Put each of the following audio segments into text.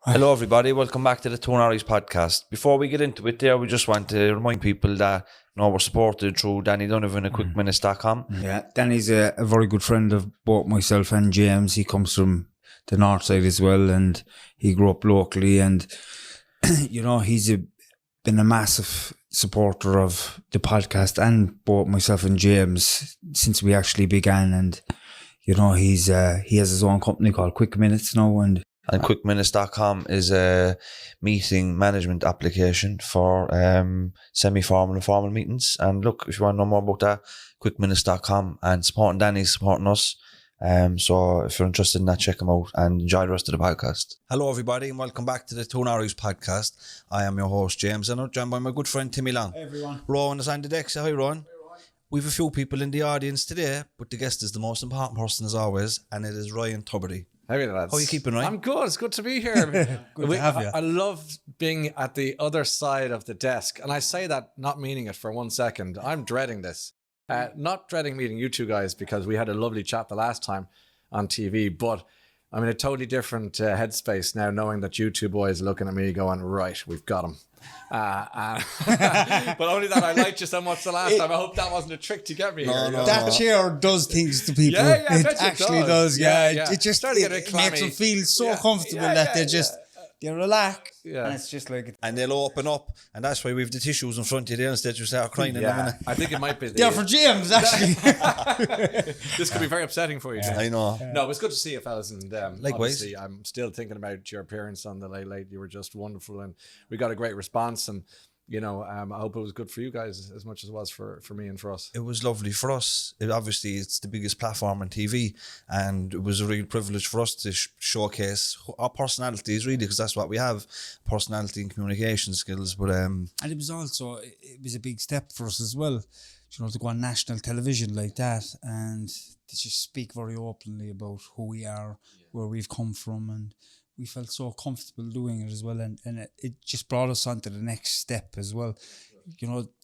Hello everybody, welcome back to the Norries podcast. Before we get into it there, we just want to remind people that we're supported through Danny Donovan at quickminutes.com. Yeah, Danny's a very good friend of both myself and James. He comes from the north side as well, and he grew up locally, and he's been a massive supporter of the podcast and both myself and James since we actually began. And he has his own company called Quick Minutes now, and quickminutes.com is a meeting management application for semi-formal and formal meetings. And look, if you want to know more about that, quickminutes.com, and supporting Danny's supporting us. So if you're interested in that, check them out and enjoy the rest of the podcast. Hello everybody and welcome back to the Norries podcast. I am your host James, and I'm joined by my good friend Timmy Long. Hey everyone. Rowan is on the deck. Say hi, Rowan. We've a few people in the audience today, but the guest is the most important person as always, and it is Ryan Tubridy. How are you, lads? How are you keeping, Ryan? I'm good. It's good to be here. Good to have you. I love being at the other side of the desk. And I say that not meaning it for 1 second. I'm dreading this. Not dreading meeting you two guys because we had a lovely chat the last time on TV. But I'm in a totally different headspace now, knowing that you two boys are looking at me going, right, we've got him. But only that I liked you so much the last time. I hope that wasn't a trick to get me here. That chair does things to people. Yeah, I it bet actually it does. Yeah. It just Started to get a bit makes clammy. them feel so Yeah. comfortable Yeah, that yeah, they relax. Yeah. And it's just like And they'll open up, and that's why we've the tissues in front of you there instead you start crying in a Yeah, minute. I think it might be. for James actually. This could be very upsetting for you. James. I know. No, it was good to see you, fellas. And Likewise. obviously, I'm still thinking about your appearance on the Late. You were just wonderful, and we got a great response. And I hope it was good for you guys as much as it was for me and for us. It was lovely for us. Obviously, it's the biggest platform on TV, and it was a real privilege for us to showcase our personalities, really, because that's what we have, personality and communication skills. But And it was also, it was a big step for us as well, to go on national television like that and to just speak very openly about who we are, where we've come from, and we felt so comfortable doing it as well. And it just brought us on to the next step as well,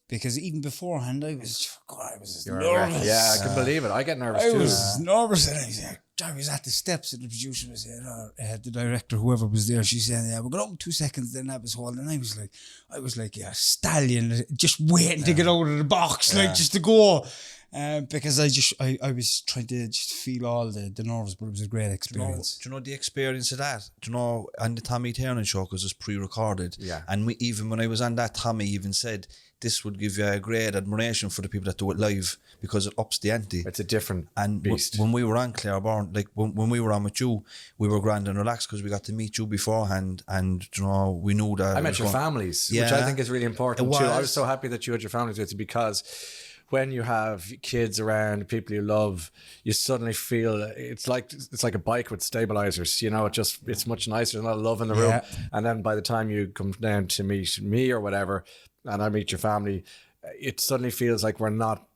because even beforehand, I was just nervous. Yeah, I can believe it. I get nervous I too. was nervous, and I was at the steps, and the producer was saying, the director, whoever was there, she said, "Yeah, we're going out 2 seconds." Then that was holding, and I was like a stallion, just waiting to get out of the box, just to go. Because I was trying to just feel all the nerves, but it was a great experience. do you know the experience of that? Do you know, on the Tommy Tiernan show, because it's pre-recorded, and even when I was on that, Tommy even said, this would give you a great admiration for the people that do it live, because it ups the ante. It's a different And beast. when we were on Clareborn, like when we were on with you, we were grand and relaxed because we got to meet you beforehand, and we knew that I met your families, which Yeah. I think is really important It too. I was. was so happy that you had your families with you, because when you have kids around, people you love, you suddenly feel it's like a bike with stabilizers. It's much nicer. There's a lot of love in the room. And then by the time you come down to meet me or whatever, and I meet your family, it suddenly feels like we're not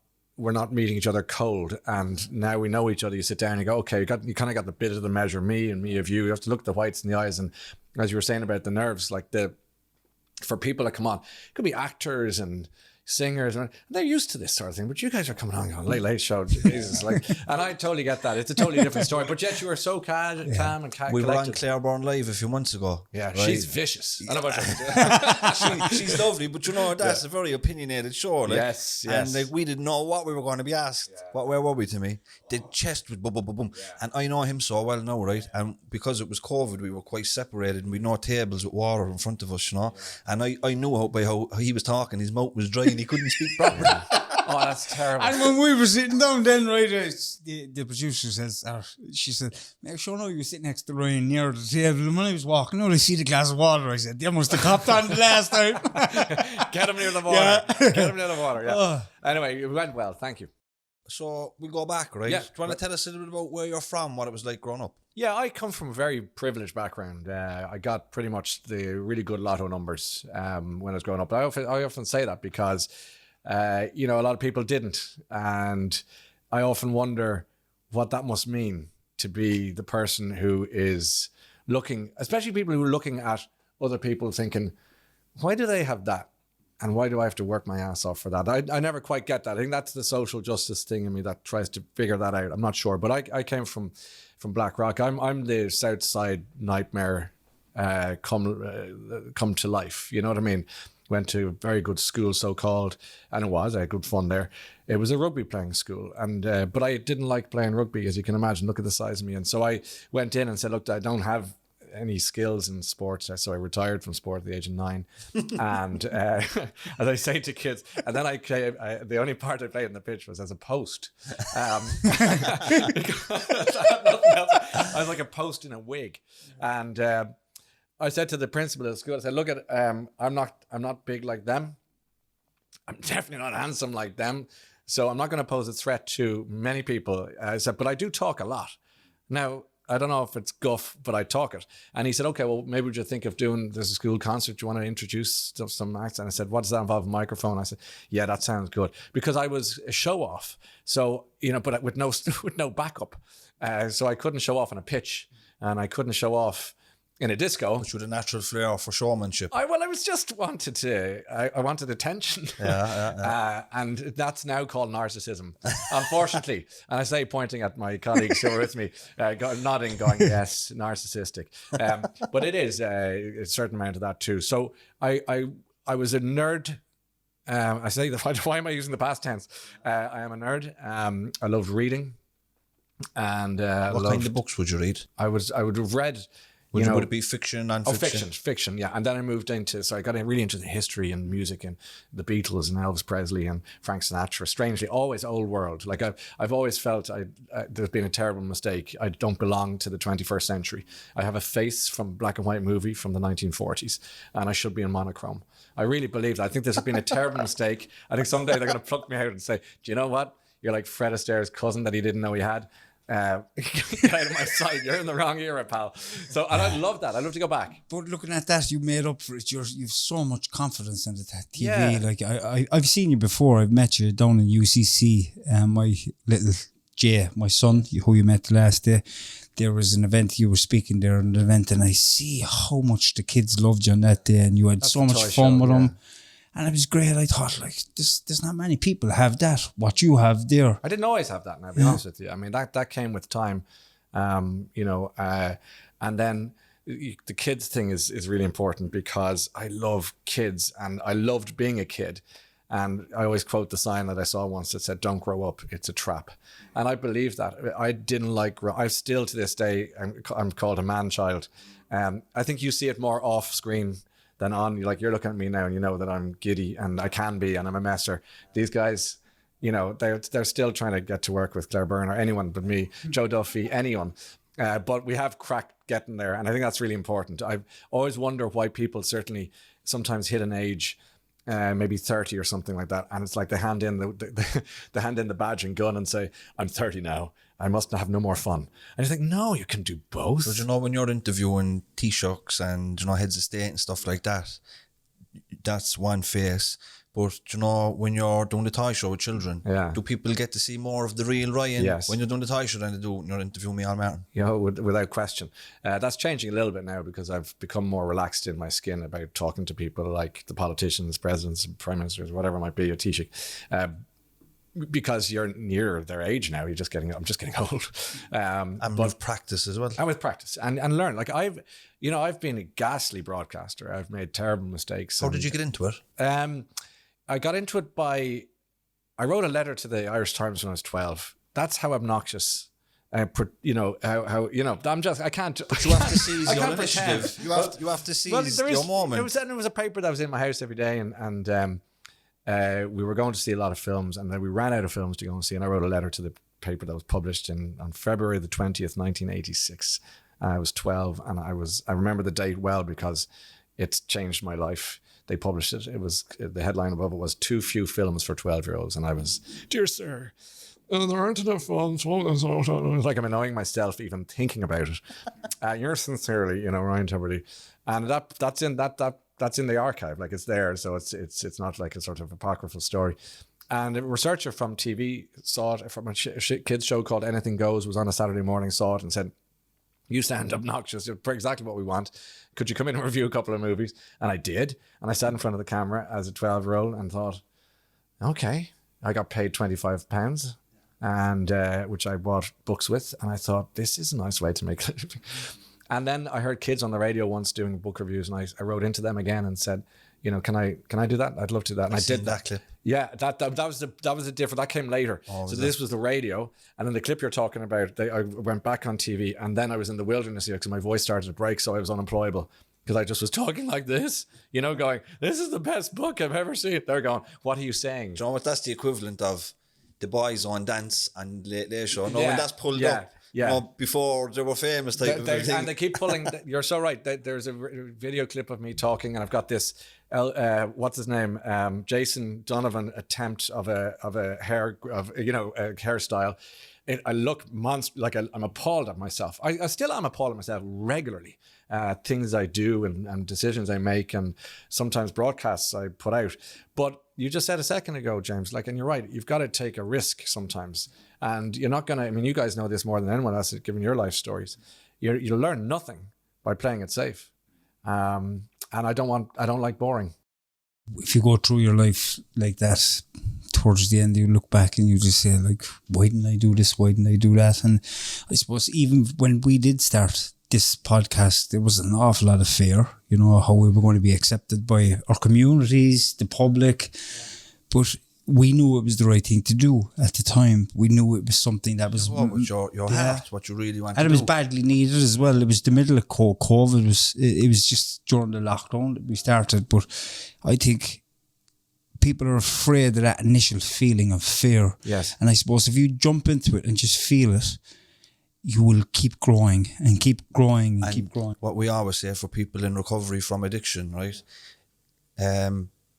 meeting each other cold, and now we know each other. You sit down and you go, okay, you kind of got the bit of the measure, me and me of you. You have to look the whites in the eyes, and as you were saying about the nerves, like for people that come on, it could be actors and singers, and they're used to this sort of thing, but you guys are coming on going, late show, Jesus, and I totally get that. It's a totally different story, but yet you were so calm and collected. We were on Clareborn Live a few months ago. Yeah, right? she's vicious. I know about that. She's lovely, but that's a very opinionated show. Like, Yes. And we didn't know what we were going to be asked. Where were we, Timmy? The chest was boom, boom, boom, boom. And I know him so well now, right? And because it was COVID, we were quite separated, and we had no tables with water in front of us, And I knew by how he was talking, his mouth was dry and he couldn't speak properly. Oh, that's terrible. And when we were sitting down then, right, the producer says, she said, make sure now you were sitting next to Ryan near the table. And when I was walking out, I see the glass of water. I said, they must have copped on the last time. Get him near the water. Get him near the water, yeah. Oh. Anyway, it went well. Thank you. So we'll go back, right? Yeah. Do you want to tell us a little bit about where you're from, what it was like growing up? Yeah, I come from a very privileged background. I got pretty much the really good lotto numbers when I was growing up. I often say that because a lot of people didn't, and I often wonder what that must mean to be the person who is looking, especially people who are looking at other people thinking, why do they have that? And why do I have to work my ass off for that? I never quite get that. I think that's the social justice thing in me that tries to figure that out. I'm not sure. But I came from Blackrock. I'm the South Side nightmare come to life. You know what I mean? Went to a very good school, so-called, and I had good fun there. It was a rugby playing school, and but I didn't like playing rugby, as you can imagine. Look at the size of me. And so I went in and said, look, I don't have any skills in sports, so I retired from sport at the age of 9. And as I say to kids, and then the only part I played in the pitch was as a post. I was like a post in a wig, and I said to the principal of the school, I said, look at, I'm not big like them. I'm definitely not handsome like them. So I'm not going to pose a threat to many people. I said, but I do talk a lot. Now, I don't know if it's guff, but I talk it. And he said, okay, well, maybe would you think of there's a school concert, do you want to introduce some acts? And I said, what does that involve, a microphone? I said, yeah, that sounds good. Because I was a show off. So, but with no backup. So I couldn't show off on a pitch, and I couldn't show off in a disco. Which with a natural flair for showmanship. I was just wanted attention. And that's now called narcissism, unfortunately. And I say, pointing at my colleagues who are with me, nodding, going, yes, narcissistic. But it is a certain amount of that too. So I was a nerd. I say, why am I using the past tense? I am a nerd. I loved reading. And what kind of books would you read? I would have read... Would it be fiction, non-fiction? Fiction, yeah. And then I moved I got really into the history and music and the Beatles and Elvis Presley and Frank Sinatra. Strangely, always old world. Like I've always felt there's been a terrible mistake. I don't belong to the 21st century. I have a face from a black and white movie from the 1940s, and I should be in monochrome. I really believe that. I think this has been a terrible mistake. I think someday they're going to pluck me out and say, do you know what? You're like Fred Astaire's cousin that he didn't know he had. Get out of my sight. You're in the wrong era, pal. So, and I love that. I love to go back. But looking at that, you made up for it. You've so much confidence in the TV. Yeah. Like I've seen you before. I've met you down in UCC. My little Jay, my son, who you met the last day, there was an event. You were speaking there at an event, and I see how much the kids loved you on that day, and you had so much fun with them. And it was great. I thought, like, there's not many people have that, what you have there. I didn't always have that, now, to be honest with you. I mean, that came with time, and then the kids thing is really important because I love kids and I loved being a kid. And I always quote the sign that I saw once that said, don't grow up, it's a trap. And I believe that. I didn't like, I still to this day, I'm called a man-child. I think you see it more off screen than on. Like, you're looking at me now and you know that I'm giddy and I can be and I'm a messer. These guys, they're still trying to get to work with Claire Byrne or anyone but me, Joe Duffy, anyone. But we have cracked getting there, and I think that's really important. I always wonder why people certainly sometimes hit an age, maybe 30 or something like that, and it's like they hand in the badge and gun and say, I'm 30 now, I must have no more fun. And you think, no, you can do both. So, when you're interviewing Taoiseachs and, heads of state and stuff like that, that's one face. But, when you're doing the toy show with children, do people get to see more of the real Ryan when you're doing the toy show than they do when you're interviewing me on Martin? Yeah, without question. That's changing a little bit now because I've become more relaxed in my skin about talking to people like the politicians, presidents, prime ministers, whatever it might be, a Taoiseach. Because you're near their age now, I'm just getting old. And with practice as well. And with practice and learn. Like I've been a ghastly broadcaster. I've made terrible mistakes. How did you get into it? I got into it I wrote a letter to the Irish Times when I was 12. That's how obnoxious. I can't. But you have to seize your initiative. You have to seize your moment. It was a paper that was in my house every day, and we were going to see a lot of films, and then we ran out of films to go and see. And I wrote a letter to the paper that was published on February the 20th, 1986. I was 12, and I remember the date well because it's changed my life. They published it. It was, the headline above it was, "Too few films for 12-year-olds." And I was, "Dear sir, there aren't enough films." It's like I'm annoying myself even thinking about it. Yours sincerely, Ryan Tubridy. And that's in the archive. Like, it's there. So it's not like a sort of apocryphal story. And a researcher from TV saw it from a kids show called Anything Goes, was on a Saturday morning, saw it and said, "You sound obnoxious. You're exactly what we want. Could you come in and review a couple of movies?" And I did. And I sat in front of the camera as a 12-year-old and thought, okay. I got paid £25 and which I bought books with. And I thought, this is a nice way to make a living. And then I heard kids on the radio once doing book reviews, and I wrote into them again and said, you know, can I do that? I'd love to do that. And I did that clip. Yeah, that was a different. That came later. So this was the radio, and then the clip you're talking about. I went back on TV, and then I was in the wilderness here because my voice started to break, so I was unemployable because I just was talking like this, you know, going, "This is the best book I've ever seen." They're going, "What are you saying?" Do you know what? That's the equivalent of the boys on Dance and Late Late Show. No, when that's pulled up. Yeah. You know, before they were famous type of thing. And they keep pulling. You're so right. There's a video clip of me talking, and I've got this. What's his name? Jason Donovan attempt of a hairstyle. I look like I'm appalled at myself. I still am appalled at myself regularly. Things I do and decisions I make, and sometimes broadcasts I put out. But you just said a second ago, James, and you're right. You've got to take a risk sometimes. And you're not going to, I mean, you guys know this more than anyone else, given your life stories. You'll learn nothing by playing it safe. And I don't like boring. If you go through your life like that, towards the end, you look back and you just say, like, why didn't I do this? Why didn't I do that? And I suppose even when we did start this podcast, there was an awful lot of fear, you know, how we were going to be accepted by our communities, the public. But we knew it was the right thing to do at the time. We knew it was something that was... What was your heart, what you really wanted to do. And it was badly needed as well. It was the middle of COVID. It was just during the lockdown that we started. But I think people are afraid of that initial feeling of fear. Yes. And I suppose if you jump into it and just feel it, you will keep growing and keep growing and keep growing. What we always say for people in recovery from addiction, right?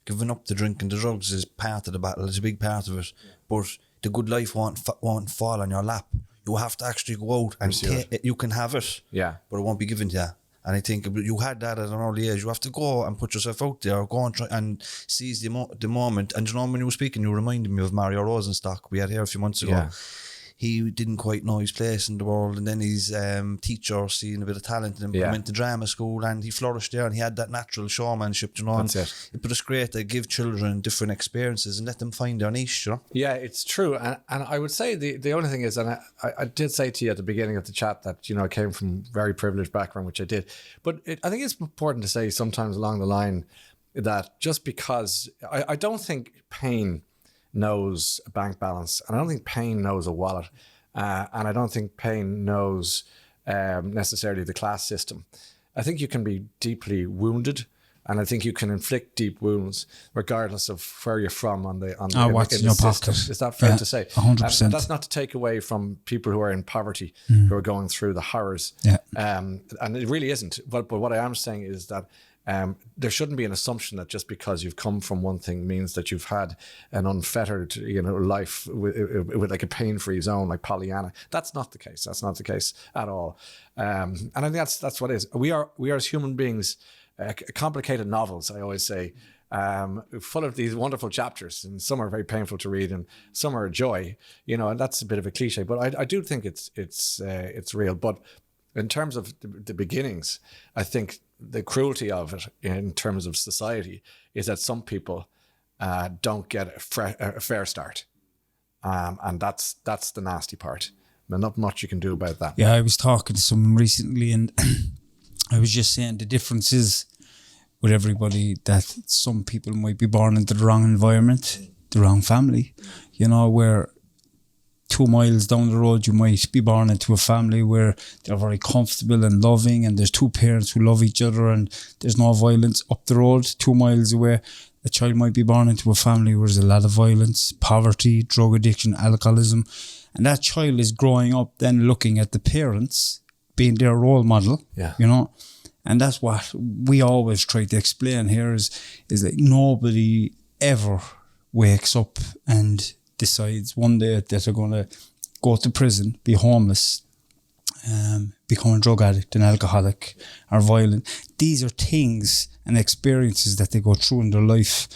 Giving up the drink and the drugs is part of the battle. It's a big part of it. But the good life won't fall on your lap. You have to actually go out and take it. You can have it, but it won't be given to you. And I think you had that at an early age. You have to go and put yourself out there, go and try and seize the moment. And you know, when you were speaking, you reminded me of Mario Rosenstock we had here a few months ago. Yeah. He didn't quite know his place in the world, and then his teacher seeing a bit of talent in him, went to drama school, and he flourished there, and he had that natural showmanship, you know. That's it. But it's great to give children different experiences and let them find their niche, you know. Yeah, it's true. And I would say the only thing is, and I did say to you at the beginning of the chat that, you know, I came from a very privileged background, which I did. But I think it's important to say sometimes along the line that just because I don't think pain knows a bank balance, and I don't think pain knows a wallet, and I don't think pain knows necessarily the class system. I think you can be deeply wounded, and I think you can inflict deep wounds regardless of where you're from on the what's in your pocket. Is that fair to say? 100%. And that's not to take away from people who are in poverty, who are going through the horrors. And it really isn't. But what I am saying is that there shouldn't be an assumption that just because you've come from one thing means that you've had an unfettered, you know, life with like a pain-free zone, like Pollyanna. That's not the case. That's not the case at all. And I think that's what it is. We are as human beings, complicated novels, I always say, full of these wonderful chapters, and some are very painful to read, and some are a joy. You know, and that's a bit of a cliche, but I do think it's real. But in terms of the beginnings, I think the cruelty of it in terms of society is that some people don't get a fair start, and that's the nasty part. There's not much you can do about that. Yeah, I was talking to someone recently, and I was just saying the difference is with everybody that some people might be born into the wrong environment, the wrong family, you know, where 2 miles down the road you might be born into a family where they're very comfortable and loving, and there's 2 parents who love each other, and there's no violence. Up the road 2 miles away, a child might be born into a family where there's a lot of violence, poverty, drug addiction, alcoholism, and that child is growing up then looking at the parents being their role model, you know. And that's what we always try to explain here is that nobody ever wakes up and decides one day that they're going to go to prison, be homeless, become a drug addict, an alcoholic, or violent. These are things and experiences that they go through in their life.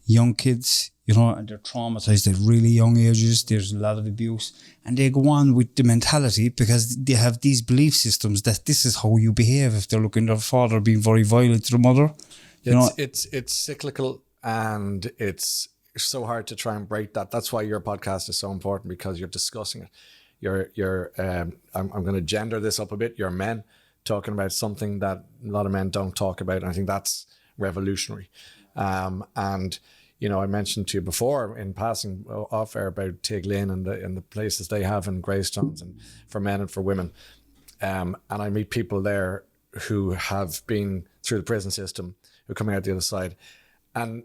Young kids, you know, and they're traumatized at really young ages. There's a lot of abuse, and they go on with the mentality because they have these belief systems that this is how you behave if they're looking at their father being very violent to the mother. It's cyclical, and it's so hard to try and break that. That's why your podcast is so important, because you're discussing it. I'm going to gender this up a bit. You're men talking about something that a lot of men don't talk about. And I think that's revolutionary. And, you know, I mentioned to you before in passing off air about Tig Lynn and the places they have in Greystones and for men and for women. And I meet people there who have been through the prison system, who are coming out the other side. And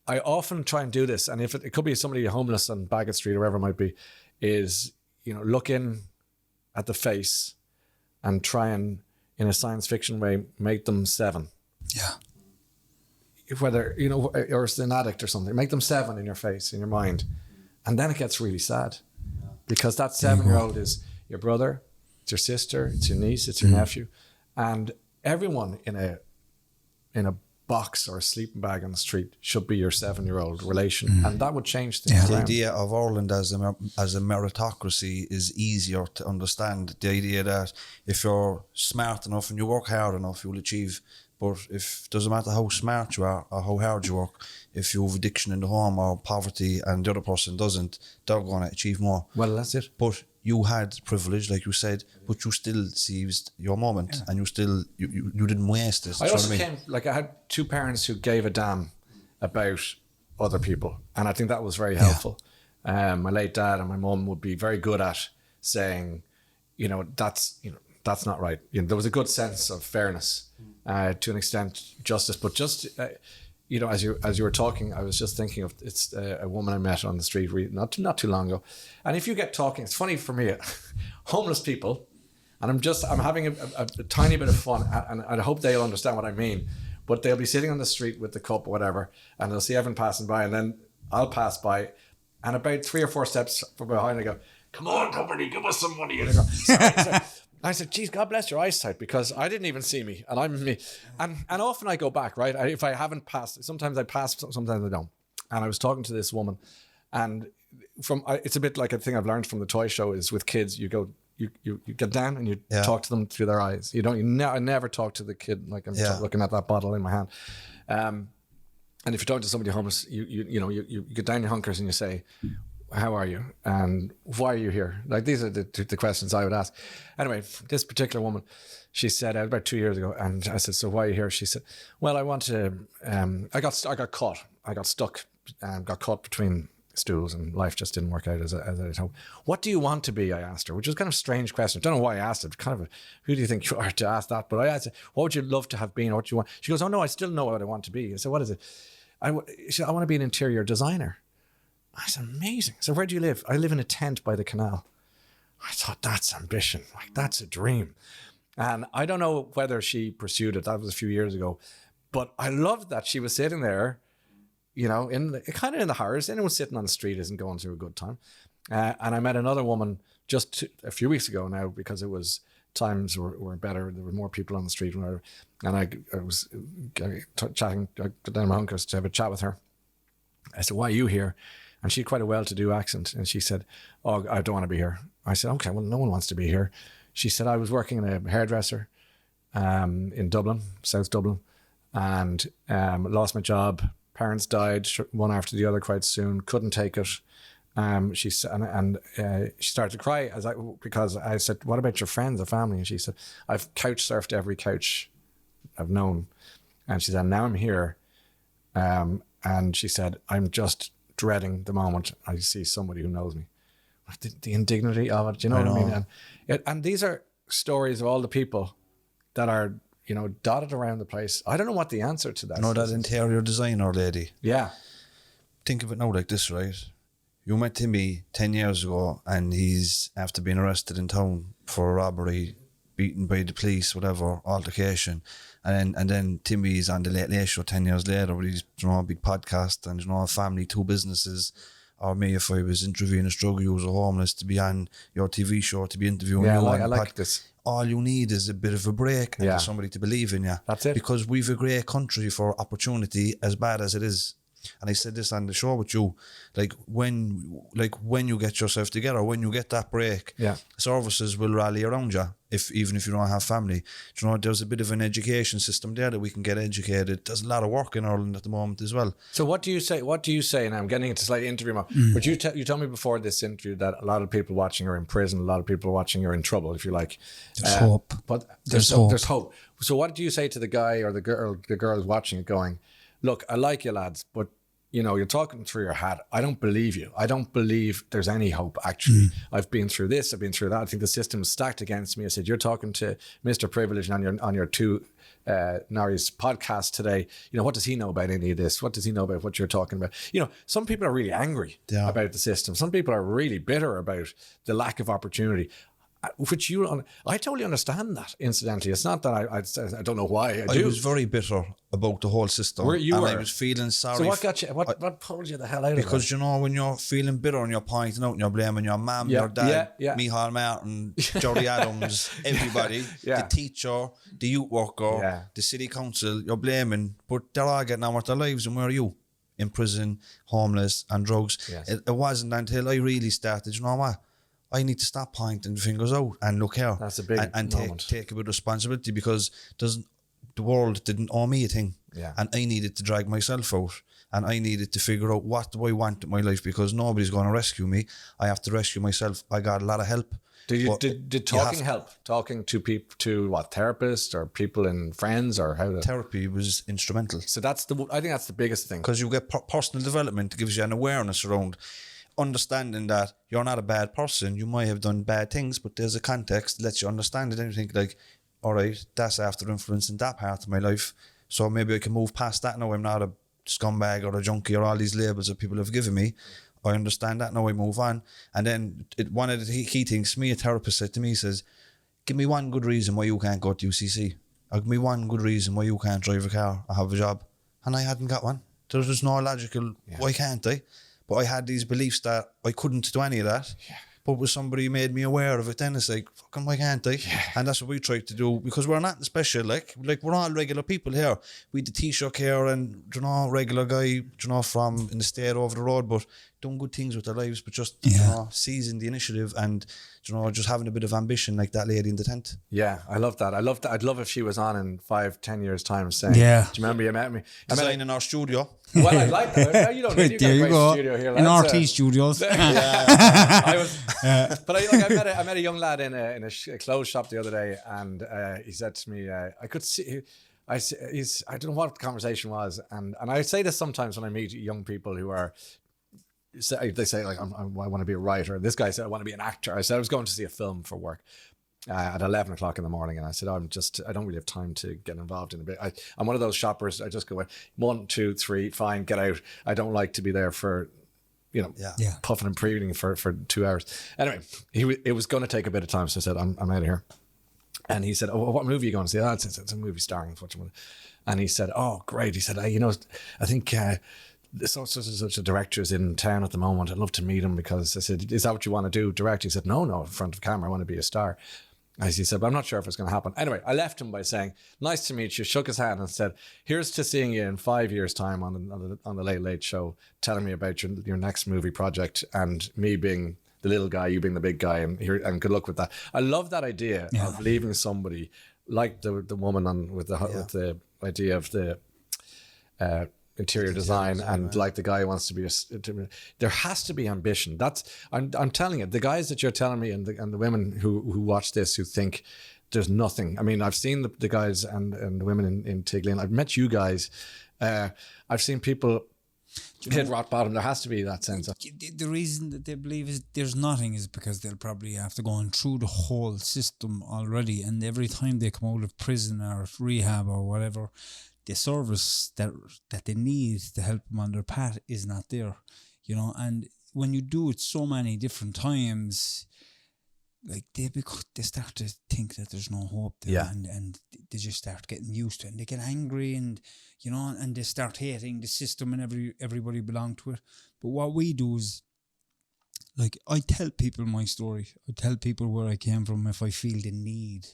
I often try and do this. And if it could be somebody homeless on Bagot Street or wherever it might be, is, you know, look in at the face and try and, in a science fiction way, make them 7. Yeah. Whether, you know, or it's an addict or something, make them 7 in your face, in your mind. And then it gets really sad, because that 7-year-old is your brother, it's your sister, it's your niece, it's your nephew. And everyone in a box or a sleeping bag on the street should be your 7-year-old relation. And that would change things The around. idea of Ireland as a meritocracy is easier to understand. The idea that if you're smart enough and you work hard enough, you'll achieve. But if it doesn't matter how smart you are or how hard you work, if you have addiction in the home or poverty and the other person doesn't, they're going to achieve more. Well, that's it. But you had privilege, like you said, but you still seized your moment, and you still you didn't waste it. I also came, like, I had 2 parents who gave a damn about other people, and I think that was very helpful. My late dad and my mum would be very good at saying, you know, that's not right. You know, there was a good sense of fairness, to an extent, justice, but just. You know, as you were talking, I was just thinking of a woman I met on the street not too long ago, and if you get talking, it's funny for me, homeless people, and I'm having a tiny bit of fun, and I hope they'll understand what I mean. But they'll be sitting on the street with the cup or whatever, and they'll see everyone passing by, and then I'll pass by, and about 3 or 4 steps from behind, I go, "Come on, Tubridy, give us some money." And I go, sorry. I said, geez, God bless your eyesight, because I didn't even see me, and I'm me. And often I go back, right? If I haven't passed, sometimes I pass, sometimes I don't. And I was talking to this woman, and it's a bit like a thing I've learned from the toy show is with kids, you get down and you talk to them through their eyes. I never talk to the kid like I'm looking at that bottle in my hand. And if you're talking to somebody homeless, you get down your hunkers and you say, how are you? And why are you here? Like, these are the questions I would ask. Anyway, this particular woman, she said about 2 years ago, and I said, so why are you here? She said, well, I want to, I got caught. I got stuck and got caught between stools, and life just didn't work out as I had hoped. What do you want to be? I asked her, which was kind of a strange question. I don't know why I asked it. Kind of who do you think you are to ask that? But I asked her, what would you love to have been? Or what do you want? She goes, oh no, I still know what I want to be. I said, what is it? She said, I want to be an interior designer. I said, amazing. So where do you live? I live in a tent by the canal. I thought, that's ambition. Like, that's a dream. And I don't know whether she pursued it. That was a few years ago. But I loved that she was sitting there, you know, kind of in the horrors. Anyone sitting on the street isn't going through a good time. And I met another woman just a few weeks ago now, because times were better. There were more people on the street. And I was chatting, I got down my hunkers to have a chat with her. I said, why are you here? And she had quite a well-to-do accent. And she said, oh, I don't want to be here. I said, okay, well, no one wants to be here. She said, I was working in a hairdresser in Dublin, South Dublin, and lost my job. Parents died, one after the other quite soon, couldn't take it. She started to cry because I said, what about your friends or family? And she said, I've couch surfed every couch I've known. And she said, now I'm here. And she said, I'm just dreading the moment I see somebody who knows me. The indignity of it, do you know what I mean? And these are stories of all the people that are, you know, dotted around the place. I don't know what the answer to that is. You know that interior designer lady? Yeah. Think of it now like this, right? You met Timmy 10 years ago, and he's after being arrested in town for a robbery, beaten by the police, whatever, altercation. And then Timmy's on the Late Late Show 10 years later with his, you know, a big podcast and, you know, a family, 2 businesses. Or me, if I was interviewing a struggle user homeless, to be on your TV show, to be interviewing you. I like this. All you need is a bit of a break and somebody to believe in you. That's it. Because we've a great country for opportunity, as bad as it is. and I said this on the show with you, like when you get yourself together, when you get that break, services will rally around you. Even if you don't have family, you know, there's a bit of an education system there that we can get educated. There's a lot of work in Ireland at the moment as well. So what do you say? And I'm getting into slight interview mode. But you told me before this interview that a lot of people watching are in prison. A lot of people watching are in trouble, if you like. There's hope. But there's hope. There's hope. So what do you say to the guy or the girl who's watching it, going, "Look, I like you lads, but you know, you're talking through your hat. I don't believe you. I don't believe there's any hope, actually. I've been through this. I've been through that. I think the system is stacked against me." I said, "You're talking to Mr. Privilege on your two Norries podcast today. You know, what does he know about any of this? What does he know about what you're talking about?" You know, some people are really angry about the system. Some people are really bitter about the lack of opportunity. Which I totally understand that. Incidentally, it's not that I don't know why I do. I was very bitter about the whole system. I was feeling sorry. So what got you? What pulled you the hell out of it? Because you know, when you're feeling bitter and you're pointing out and you're blaming your mum, your dad, Micheál Martin, Jody Adams, everybody, the teacher, the youth worker, the city council, you're blaming, but they're all getting on with their lives, and where are you? In prison, homeless, and drugs. Yes. It wasn't until I really started, you know what? I need to stop pointing fingers out and look here. That's a big and moment. take a bit of responsibility, because the world didn't owe me a thing. Yeah. And I needed to drag myself out, and I needed to figure out what do I want in my life, because nobody's going to rescue me. I have to rescue myself. I got a lot of help. Did talking help? Talking to people, to what, therapists or people and friends, or how? Therapy was instrumental. So I think that's the biggest thing. Because you get personal development. It gives you an awareness around understanding that you're not a bad person. You might have done bad things, but there's a context that lets you understand it, and you think like, all right, that's after influencing that part of my life, so maybe I can move past that now. I'm not a scumbag or a junkie or all these labels that people have given me. I understand that now. I move on. And then one of the key things a therapist said to me, says, "Give me one good reason why you can't go to UCC, or give me one good reason why you can't drive a car or have a job." And I hadn't got one. There was just no logical, why can't I? But I had these beliefs that I couldn't do any of that. Yeah. But when somebody made me aware of it, then it's like, fucking, why can't I? Yeah. And that's what we tried to do, because we're not special. Like we're all regular people here. We the Taoiseach here, and you know, regular guy, you know, from in the state over the road, but doing good things with their lives, but just you know, seizing the initiative and you know, just having a bit of ambition, like that lady in the tent. Yeah, I love that. I'd love if she was on in 5-10 years time saying, "Do you remember you met me?" Design in our studio. Well, I like that. You don't need to get a great studio here. In RT Studios. But I met a young lad in a clothes shop the other day, and he said to me, I could see. I don't know what the conversation was, and I say this sometimes when I meet young people who are. They say like, I want to be a writer. This guy said, I want to be an actor. I said I was going to see a film for work at 11 o'clock in the morning, and I said, I don't really have time to get involved in a bit. I'm one of those shoppers. I just go 1, 2, 3, fine, get out. I don't like to be there for, you know, puffing and preening for 2 hours. Anyway, it was going to take a bit of time, so I said, I'm out of here. And he said, "Oh, what movie are you going to see?" It's a movie starring such. And he said, "Oh, great." He said, I think such a director's in town at the moment. I'd love to meet him." Because I said, "Is that what you want to do, direct?" He said, no, in front of camera, I want to be a star. As he said, "But I'm not sure if it's going to happen." Anyway, I left him by saying, "Nice to meet you," shook his hand and said, "Here's to seeing you in 5 years' time on the Late Late Show, telling me about your next movie project, and me being the little guy, you being the big guy, and good luck with that." I love that idea of leaving somebody like the woman with the idea of the interior design, and like the guy who wants to be there has to be ambition. I'm telling you, the guys that you're telling me, and the women who watch this, who think there's nothing. I mean, I've seen the guys and the women in Tiglin. I've met you guys. I've seen people hit rock bottom. There has to be that sense of the reason that they believe is there's nothing is because they'll probably have to go through the whole system already, and every time they come out of prison or rehab or whatever, the service that they need to help them on their path is not there, you know. And when you do it so many different times, like they start to think that there's no hope there, and they just start getting used to it, and they get angry, and you know, and they start hating the system, and everybody belong to it. But what we do is, like, I tell people my story. I tell people where I came from if I feel the need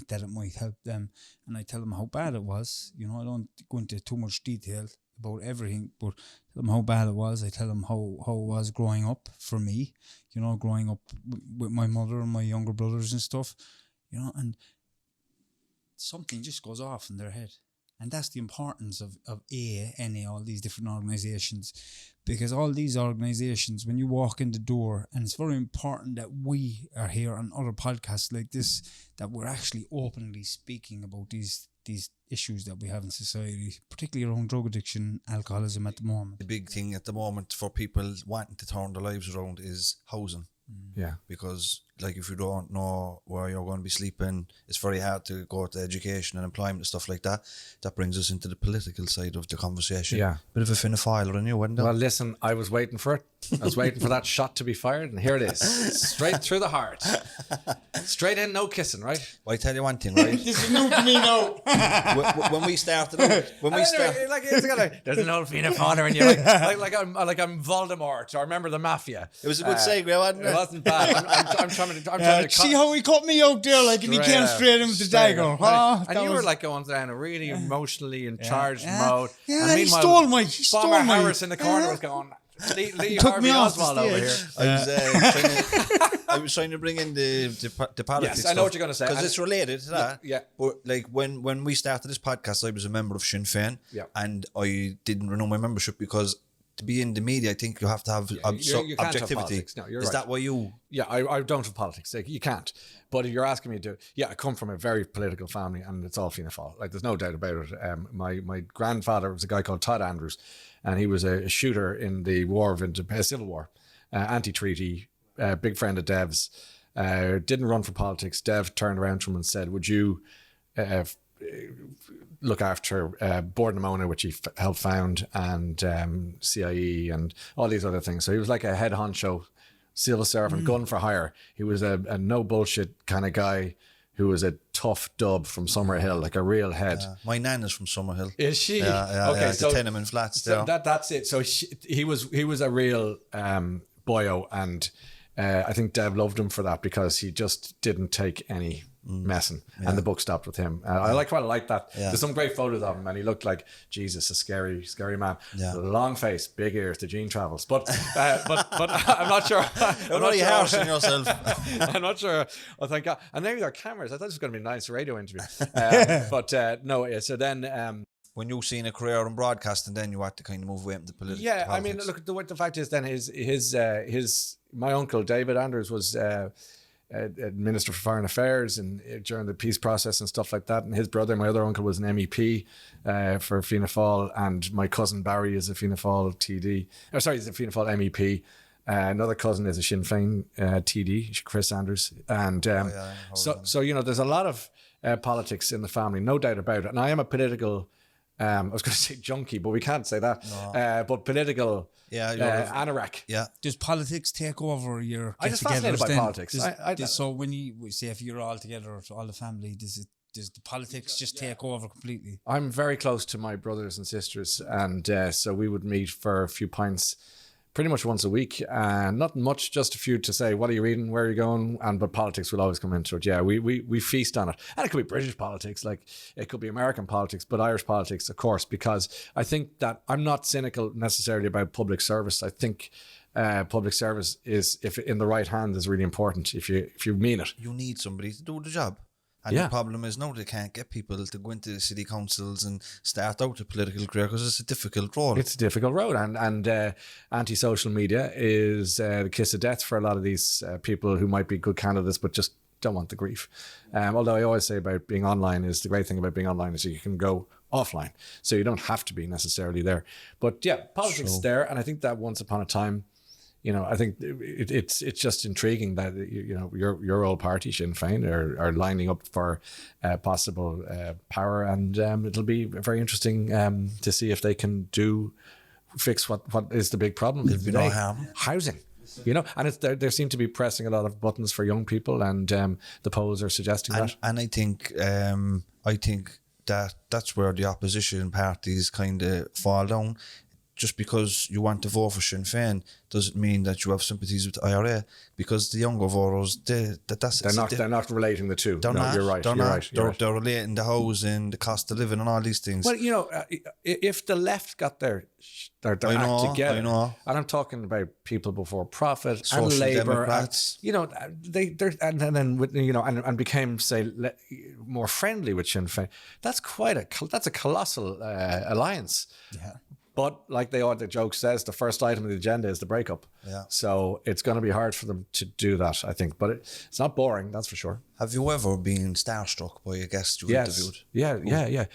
that it might help them. And I tell them how bad it was. You know, I don't go into too much detail about everything, but tell them how bad it was. I tell them how it was growing up for me, you know, growing up with my mother and my younger brothers and stuff, you know, and something just goes off in their head. And that's the importance of AA, all these different organisations, because all these organisations, when you walk in the door, and it's very important that we are here on other podcasts like this, that we're actually openly speaking about these issues that we have in society, particularly around drug addiction, alcoholism at the moment. The big thing at the moment for people wanting to turn their lives around is housing. Yeah. Because like if you don't know where you're going to be sleeping, it's very hard to go to education and employment and stuff like that. That brings us into the political side of the conversation. Yeah. Bit of a Fianna Fáiler in you, wasn't it? Well, listen, I was waiting for it. I was waiting for that shot to be fired, and here it is. Straight through the heart. Straight in, no kissing, right? Well, I tell you one thing, right? This is new to me now. when we started out, there's an old Fianna Fáiler in you, like I'm Voldemort. I remember the Mafia. It was a good segue, wasn't it? It wasn't bad. I'm trying to see how he cut me out there, like, and he came straight in with the dagger. And you were like going down a really emotionally in charge mode. Yeah, and he stole my. Bomber Harris in the corner was going. Lee Harvey Oswald over here. I was trying to bring in the politics. Yes, I know what you're going to say. Because it's related to that. Yeah. But like when we started this podcast, I was a member of Sinn Féin. Yeah. And I didn't renew my membership because to be in the media, I think you have to have you can't have objectivity. politics. No, you're Is right. that why you... Yeah, I don't have politics. Like, you can't. But if you're asking me to... Yeah, I come from a very political family and it's all Fianna Fáil. Like, there's no doubt about it. My grandfather was a guy called Todd Andrews, and he was a shooter in the Civil War, anti-treaty, big friend of Dev's. Didn't run for politics. Dev turned around to him and said, would you look after Bord na Móna, which he helped found, and CIE and all these other things. So he was like a head honcho, civil servant, gun for hire. He was a no bullshit kind of guy who was a tough dub from Summerhill, like a real head. My nan is from Summerhill. Is she? Yeah, okay, so the tenement flats there. So that's it. So he was a real boyo, and I think Dev loved him for that because he just didn't take any messing, and the book stopped with him. I quite like that. Yeah. There's some great photos of him, and he looked like Jesus, a scary man. Yeah. Long face, big ears, the gene travels. But I'm not sure. You're really harsh on yourself. I'm not sure. Oh, thank God. And there are cameras. I thought this was going to be a nice radio interview. No. Yeah. So then. When you've seen a career in broadcasting, then you had to kind of move away from the politics. Yeah, I mean, look, the fact is, then my uncle David Andrews was Minister for Foreign Affairs and during the peace process and stuff like that, and his brother, my other uncle, was an MEP for Fianna Fáil, and my cousin Barry is a Fianna Fáil TD. He's a Fianna Fáil MEP. Another cousin is a Sinn Féin TD, Chris Andrews, and so you know, there's a lot of politics in the family, no doubt about it. And I am a political. I was going to say junkie, but we can't say that. No. But political anorak. Yeah. Does politics take over your I just fascinated by politics. So when you say if you're all together, all the family, does the politics just take over completely? I'm very close to my brothers and sisters, and so we would meet for a few pints pretty much once a week, and not much, just a few to say, what are you reading, where are you going, but politics will always come into it. Yeah, we feast on it, and it could be British politics, like it could be American politics, but Irish politics, of course, because I think that I'm not cynical necessarily about public service. I think public service is, if in the right hand, is really important. If you mean it, you need somebody to do the job. And the problem is now they can't get people to go into the city councils and start out a political career because it's a difficult role. It's a difficult road, and anti-social media is the kiss of death for a lot of these people who might be good candidates but just don't want the grief. Although I always say about being online is the great thing about being online is you can go offline, so you don't have to be necessarily there. But yeah, politics is there, and I think that once upon a time, you know, I think it's just intriguing that you know your old party Sinn Féin are lining up for possible power, and it'll be very interesting to see if they can fix what is the big problem today, housing. You know, and they seem to be pressing a lot of buttons for young people, and the polls are suggesting that. And I think that's where the opposition parties kind of fall down. just because you want to vote for Sinn Féin doesn't mean that you have sympathies with the IRA, because the younger voters, they're not relating the two. They're not. You're right. They're relating the housing, the cost of living, and all these things. Well, if the left got their act together, and I'm talking about people before profit Social and Labour, Democrats. and became, say, more friendly with Sinn Féin. That's a colossal alliance. Yeah. But like the joke says, the first item of the agenda is the breakup. Yeah. So it's going to be hard for them to do that, I think. But it's not boring, that's for sure. Have you ever been starstruck by a guest you've interviewed? Yeah.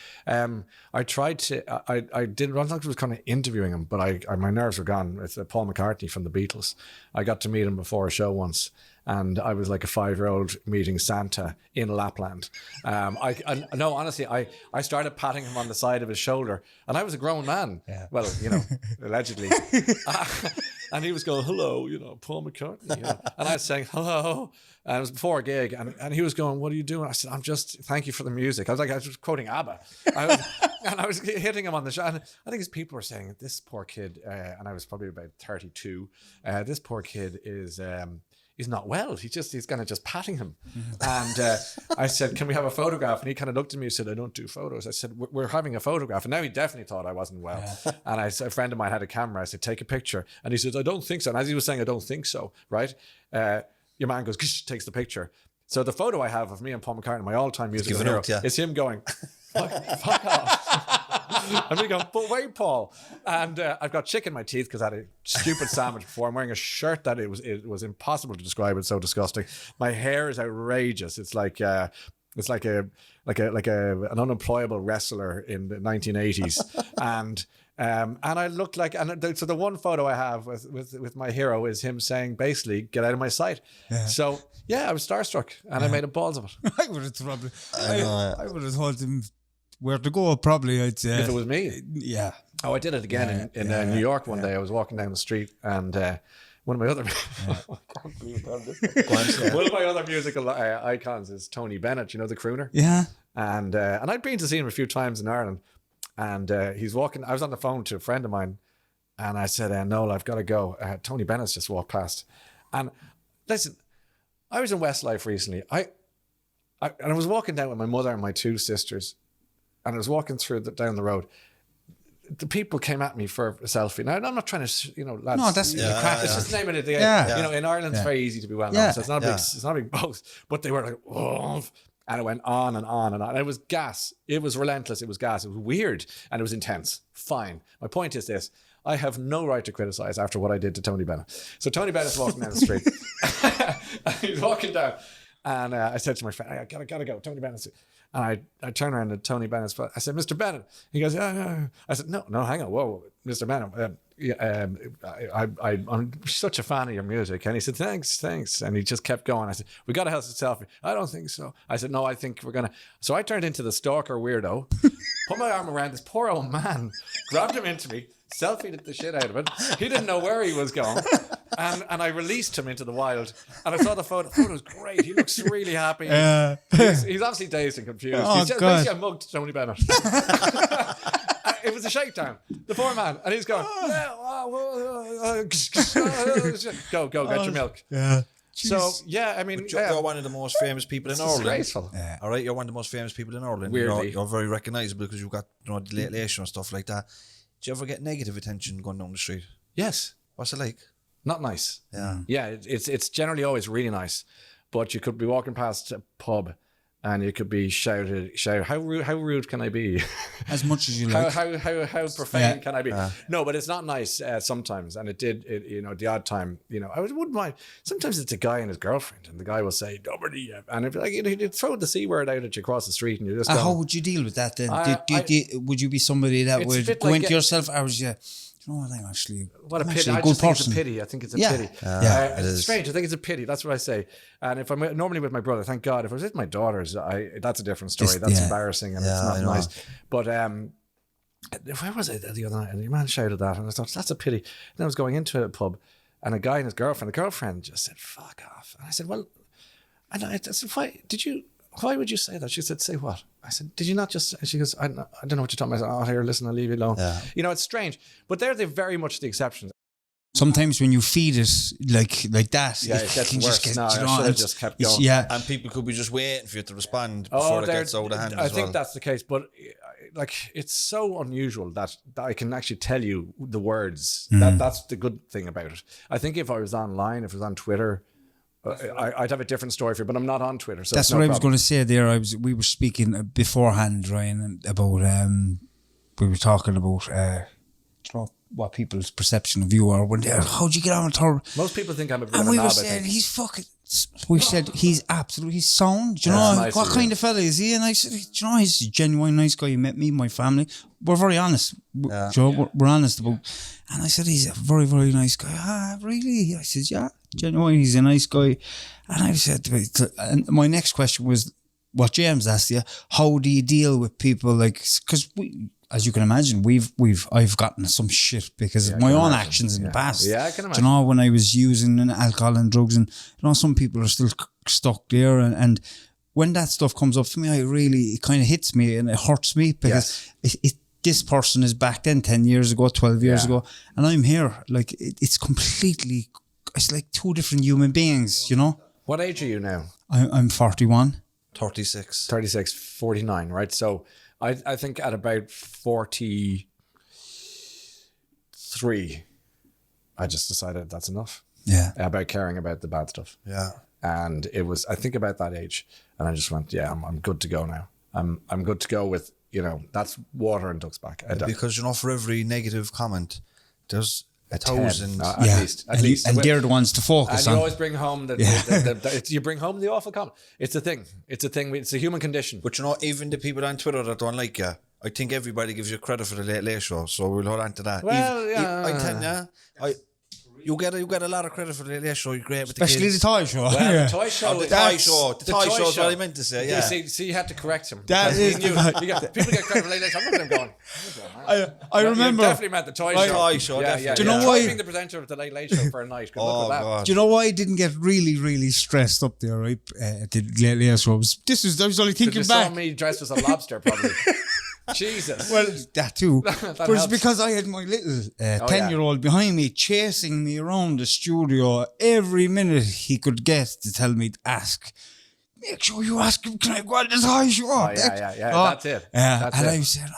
I tried to. I did. I was kind of interviewing him, but my nerves were gone. It's Paul McCartney from the Beatles. I got to meet him before a show once, and I was like a 5-year-old meeting Santa in Lapland. No, honestly, I started patting him on the side of his shoulder, and I was a grown man. Yeah. Well, allegedly. And he was going, hello, Paul McCartney. And I was saying, hello. And it was before a gig. And he was going, what are you doing? I said, thank you for the music. I was quoting ABBA. I was hitting him on the show. And I think his people were saying, this poor kid, and I was probably about 32, this poor kid is not well. He's kind of just patting him. And I said, can we have a photograph? And he kind of looked at me and said, I don't do photos. I said, we're having a photograph. And now he definitely thought I wasn't well. Yeah. And a friend of mine had a camera. I said, take a picture. And he said, I don't think so. And as he was saying, I don't think so, right? Your man goes, takes the picture. So the photo I have of me and Paul McCartney, my all-time musical hero, is him going, fuck off. And we go, but wait, Paul. And I've got chicken in my teeth because I had a stupid sandwich before. I'm wearing a shirt that it was impossible to describe. It's so disgusting. My hair is outrageous. It's like an unemployable wrestler in the 1980s. And I look like, so the one photo I have with my hero is him saying, basically, get out of my sight. Yeah. So yeah, I was starstruck, and I made a balls of it. I would have told him where to go, probably, I'd say. If it was me. Yeah. Oh, I did it again in New York one day. I was walking down the street, and one of my other one of my other musical icons is Tony Bennett, the crooner. Yeah. And I'd been to see him a few times in Ireland, and he's walking. I was on the phone to a friend of mine, and I said, Noel, I've got to go. Tony Bennett's just walked past. And listen, I was in Westlife recently. I was walking down with my mother and my 2 sisters, and I was walking down the road. The people came at me for a selfie. Now, I'm not trying to, lads. No, that's it's just the name of it. In Ireland, it's very easy to be well known. So it's not a big boast. But they were like, oh. And it went on and on and on. And it was gas. It was relentless. It was gas. It was weird. And it was intense. Fine. My point is this. I have no right to criticize after what I did to Tony Bennett. So Tony Bennett's walking down the street. He's walking down. And I said to my friend, I gotta go. Tony Bennett's. And I turned around to Tony Bennett's spot. I said, Mr. Bennett. He goes, yeah. I said, no, hang on. Whoa, Mr. Bennett. I'm such a fan of your music. And he said, thanks. And he just kept going. I said, we got to have a selfie. I don't think so. I said, no, I think we're going to. So I turned into the stalker weirdo, put my arm around this poor old man, grabbed him into me, selfied the shit out of it. He didn't know where he was going. And I released him into the wild. And I saw the photo. The photo was great. He looks really happy. He's obviously dazed and confused. Oh, he's just basically I mugged Tony Bennett. It was a shakedown. The poor man. And he's going, go, get your milk. Yeah. So, yeah, I mean... You're one of the most famous people in Ireland. Disgraceful. Yeah. All right, you're one of the most famous people in Ireland. Weirdly. You're very recognisable because you've got the Late Late Show and stuff like that. Do you ever get negative attention going down the street? Yes. What's it like? Not nice. Yeah. Yeah, it's generally always really nice. But you could be walking past a pub and you could be shouted. How rude can I be? As much as you like. How profane can I be? No, but it's not nice sometimes. And it did, the odd time, I wouldn't mind. Sometimes it's a guy and his girlfriend, and the guy will say, "Nobody," and it'd be like, he'd throw the C word out at you across the street, and you just. How would you deal with that then? Would you be somebody that would go into yourself, or was you? No, I'm actually what a pity. Actually I just think it's a pity. I think it's a pity. It's strange. I think it's a pity. That's what I say. And if I'm normally with my brother, thank God. If I was with my daughters, that's a different story. That's embarrassing and it's not nice. But where was I the other night? And your man shouted that, and I thought that's a pity. Then I was going into a pub, and a guy and his girlfriend. The girlfriend just said, "Fuck off." And I said, "Well," and I said, "Why did you?" why would you say that? She said, say what? I said, did you not just, and she goes, I don't know what you're talking about. I said, oh, here, listen, I'll leave you alone. Yeah. You know, it's strange, but they're very much the exceptions. Sometimes when you feed it like that, Yeah, it gets worse. No, I should have just kept going. Yeah. And people could be just waiting for you to respond before it gets out of hand. I think that's the case, but like it's so unusual that I can actually tell you the words. That's the good thing about it. I think if I was online, if it was on Twitter, I'd have a different story for you, but I'm not on Twitter. So that's what I was going to say there. We were speaking beforehand, Ryan, about we were talking about what people's perception of you are when they're, how'd you get on with her? Most people think I'm a bit of and a we knob, were saying we said he's absolutely sound. Do you know nice what kind of fella is he? And I said, do you know, he's a genuine nice guy. He met me, my family. We're very honest. Joe, we're honest about. And I said, he's a very, very nice guy. Ah, really? I said, yeah, genuine. He's a nice guy. And I said, and my next question was what James asked you. How do you deal with people like? Because as you can imagine, I've gotten some shit because of my own actions in the past. Yeah, I can imagine. Do you know, when I was using alcohol and drugs, and you know, some people are still stuck there, and when that stuff comes up for me, it kind of hits me and it hurts me because this person is back then 10 years ago, 12 years ago, and I'm here. Like it's like two different human beings, you know. What age are you now? I'm 41. 36. 36, 49, right? So I think at about 43, I just decided that's enough. Yeah. About caring about the bad stuff. Yeah. And it was, I think, about that age, and I just went, yeah, I'm good to go now. I'm good to go with, you know, that's water and ducks back. Because, you know, for every negative comment, there's 1,000. At least. And they're the ones to focus and on. you always bring home you bring home the awful comment. It's a thing. It's a human condition. But you know, even the people on Twitter that don't like you, I think everybody gives you credit for the Late Show, so we'll hold on to that. Well, I tell you, you get a lot of credit for the Late Show. You're great with the Especially kids. the toy show. Well, the toy show. The toy show. The toy show is what I meant to say. Yeah. See, you had to correct him. That because is he knew, people get credit for Late Show. I'm looking at him going. I remember. You definitely meant the toy show. Toy show. Yeah. Do you know why? Being the presenter of the Late Show for a night. Good luck with that. God. Do you know why I didn't get really, really stressed up there, right? At the Late Show. I was only thinking You back. saw me dressed as a lobster, probably. Jesus. Well, that too. But it's helps. because I had my little 10-year-old behind me chasing me around the studio every minute he could get to tell me to ask. Make sure you ask him, can I go on this high show? Oh, yeah. That's it. Yeah, That's and it.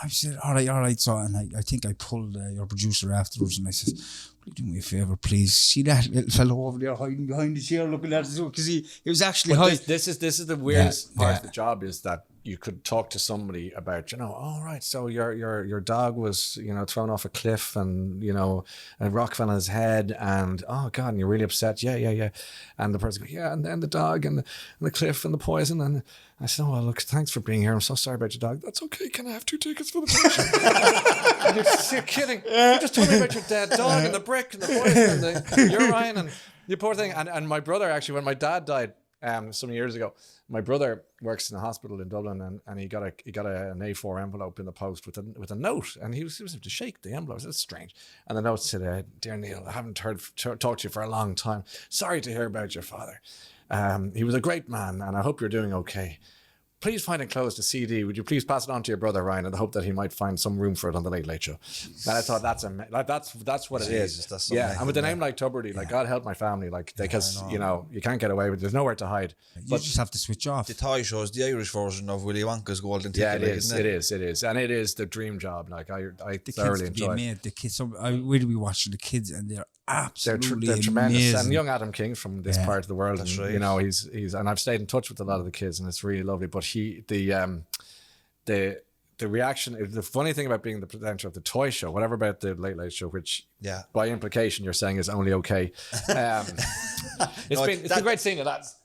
I said, all right. So, and I think I pulled your producer afterwards, and I said, will you do me a favour, please? See that little fellow over there hiding behind the chair looking at us? Because he was actually hiding. This is the weirdest part of the job, is that you could talk to somebody about, you know, all right, so your dog was, you know, thrown off a cliff and, you know, a rock fell on his head and, oh God, and you're really upset. Yeah. And the person goes, yeah, and then the dog and the cliff and the poison. And I said, oh, well, look, thanks for being here. I'm so sorry about your dog. That's okay. Can I have 2 tickets for the patient? You're kidding. You just told me about your dead dog and the brick and the poison and the urine and the poor thing. And my brother, actually, when my dad died some years ago, my brother works in a hospital in Dublin, and he got an A4 envelope in the post with a note, and he was able to shake the envelope. That's strange. And the note said, "Dear Neil, I haven't talked to you for a long time. Sorry to hear about your father. He was a great man, and I hope you're doing okay. Please find enclosed a CD. Would you please pass it on to your brother Ryan, in the hope that he might find some room for it on the Late Show?" And I thought that's what it is. That's And with a name like Tubridy, like God help my family, like because you know you can't get away with. There's nowhere to hide. You just have to switch off. The toy show is the Irish version of Willy Wonka's Golden Ticket. Yeah, it is. Isn't it? It is, and it is the dream job. Like I The thoroughly kids enjoy. made the kids. Where do we watch the kids? And they're absolutely They're tremendous. amazing. And young Adam King from this part of the world, That's and, right. you know, he's and I've stayed in touch with a lot of the kids, and it's really lovely. But the reaction, the funny thing about being the presenter of the toy show, whatever about the Late Show, which by implication you're saying is only okay. It's been great seeing it. That's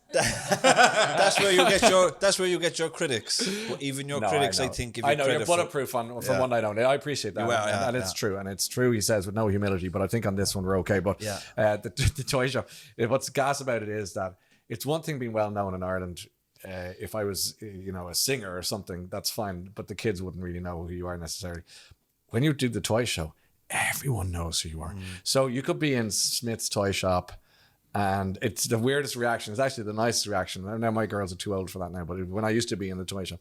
where you get your critics. But even your critics, I think, give you credit you're bulletproof from one night only. I appreciate that, and it's true, and it's true. He says with no humility, but I think on this one we're okay. But the toy show, what's gas about it is that it's one thing being well known in Ireland. If I was, you know, a singer or something, that's fine, but the kids wouldn't really know who you are necessarily. When you do the toy show, everyone knows who you are. So you could be in Smith's toy shop And it's the weirdest reaction. It's actually the nicest reaction. Now my girls are too old for that now, but when I used to be in the toy shop,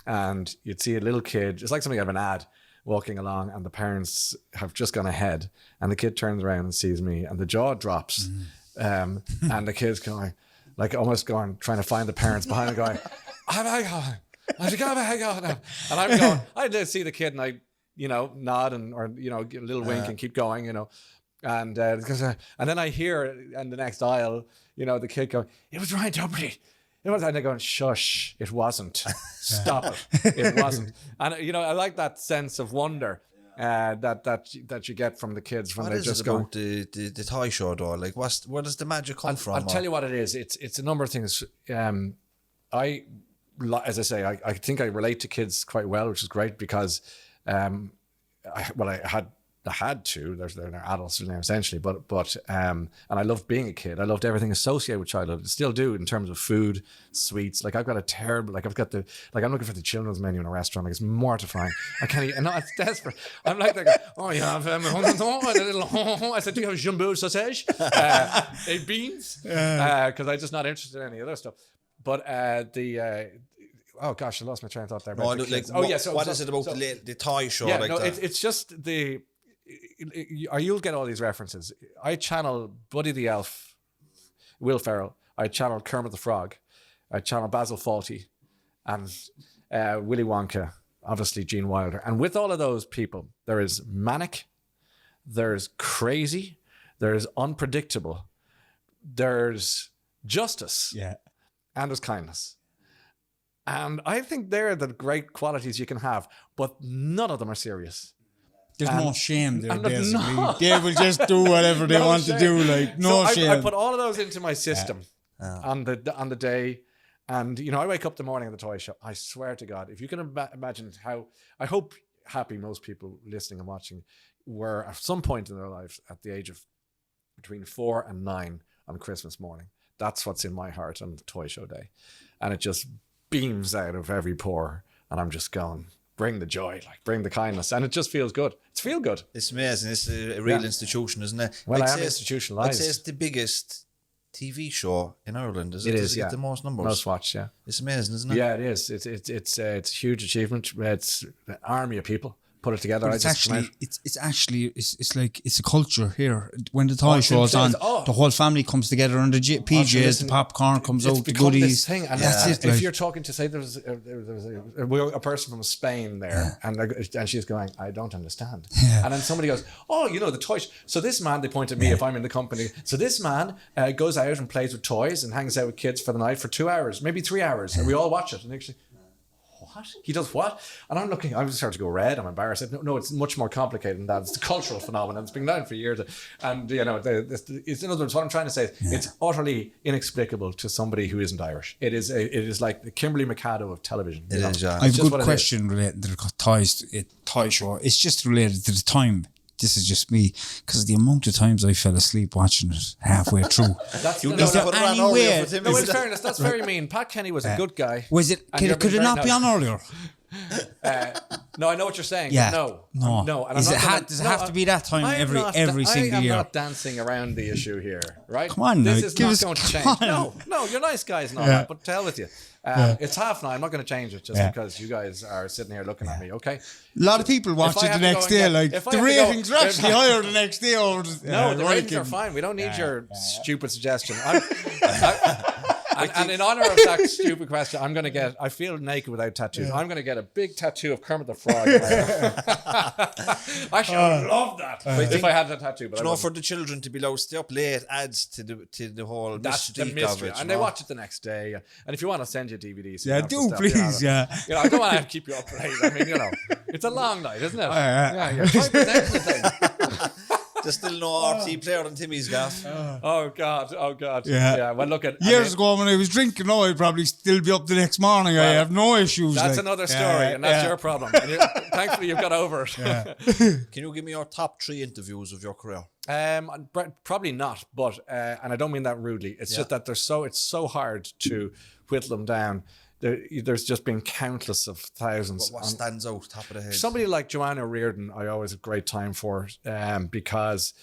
and you'd see a little kid, it's like something out of an ad, walking along, and the parents have just gone ahead, and the kid turns around and sees me, and the jaw drops, and the kid's going, like almost going, trying to find the parents behind him, going, and I'm going, I did see the kid, and I, nod or give a little wink and keep going, and then I hear in the next aisle, the kid going, "It was Ryan Tubridy." And they're going, "Shush, it wasn't. Stop it. It wasn't." And I like that sense of wonder that you get from the kids when what they is just it go. about the toy show though? Like, where does the magic come from? I'll tell you what it is. It's a number of things. As I say, I think I relate to kids quite well, which is great because, I had to. They're adults now essentially, but and I loved being a kid. I loved everything associated with childhood. I still do in terms of food, sweets. Like I've got a terrible. Like I'm looking for the children's menu in a restaurant. Like it's mortifying. I can't eat. No, it's desperate. I'm like, oh, you have I said, do you have jumbo sausage? Beans? Because I'm just not interested in any other stuff. But oh gosh, I lost my train of thought there. What is it about the toy show? Yeah, like it's just you'll get all these references. I channel Buddy the Elf, Will Ferrell. I channel Kermit the Frog. I channel Basil Fawlty, and Willy Wonka. Obviously, Gene Wilder. And with all of those people, there is manic, there's crazy, there's unpredictable, there's justice, and there's kindness. And I think they're the great qualities you can have, but none of them are serious. There's no shame there, basically. No. They will just do whatever they want to do, like, no shame. I put all of those into my system on the day, and, I wake up the morning at the toy shop. I swear to God, if you can imagine how, I hope happy most people listening and watching were at some point in their lives at the age of between 4 and 9 on Christmas morning. That's what's in my heart on the toy show day. And it just beams out of every pore, and I'm just going, bring the joy, like bring the kindness, and it just feels good. It's feel good. It's amazing. It's a real institution, isn't it? Well, I am institutionalized. I'd say it's the biggest TV show in Ireland. Is it? It is. Get the most numbers. Most watched. Yeah. It's amazing, isn't it? Yeah, it is. It's a huge achievement. It's an army of people put it together. But it's like it's a culture here. When the toy show's on, the whole family comes together on the PJs, the popcorn comes out, the goodies. Thing. And that's it. If you're talking to, say, there was a person from Spain there, and she's going, I don't understand. Yeah. And then somebody goes, oh, the toys. So this man, they point at me if I'm in the company. So this man goes out and plays with toys and hangs out with kids for the night for 2 hours, maybe 3 hours, and we all watch it. And actually, what? He does what? And I'm looking, I'm starting to go red. I'm embarrassed. No, it's much more complicated than that. It's a cultural phenomenon. It's been down for years. And, it's, in other words, what I'm trying to say is it's utterly inexplicable to somebody who isn't Irish. It is like the Kimberly Mikado of television. It is, yeah. I have a good question related to the toy show. It's just related to the time. This is just me, because the amount of times I fell asleep watching it halfway through. Is there any way? No, in fairness, that's very mean. Pat Kenny was a good guy. Was it? Could it not be on earlier? No, I know what you're saying. Yeah. No. And does it have to be that time every single year? I'm not dancing around the issue here, right? Come on, this is not going to change. No, you're nice guys and all that, but to hell with you. It's 9:30. I'm not going to change it just because you guys are sitting here looking at me, okay? A lot of people watch it the next day. The ratings are actually higher the next day. No, the ratings are fine. We don't need your stupid suggestion. And in honor of that stupid question, I feel naked without tattoos. Yeah. I'm going to get a big tattoo of Kermit the Frog. I should love that if I had that tattoo. But for the children to be allowed to stay up late adds to the whole mystique of it. And they watch it the next day. And if you want to send you DVDs. Yeah, do please, yeah. I don't want to keep you up late. I mean, it's a long night, isn't it? Yeah, you're trying to present the thing. There's still no RT player on Timmy's gaff. Oh God. Yeah. Well, look at years ago when I was drinking. I'd probably still be up the next morning. I have no issues. That's another story, and that's your problem. And thankfully, you've got over it. Yeah. Can you give me your top 3 interviews of your career? Probably not, but and I don't mean that rudely. It's just that it's so hard to whittle them down. There's just been countless of thousands. What stands out top of the head? Somebody like Joanna Reardon, I always have a great time for, because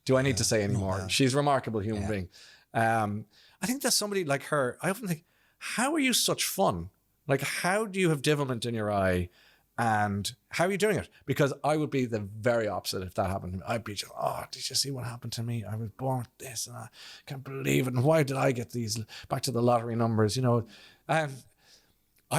Do I need to say any more? She's a remarkable human being. I think that somebody like her, I often think, how are you such fun? Like, how do you have devilment in your eye? And how are you doing it? Because I would be the very opposite if that happened to me. I'd be just, did you see what happened to me? I was born with this and I can't believe it. And why did I get these back to the lottery numbers, And I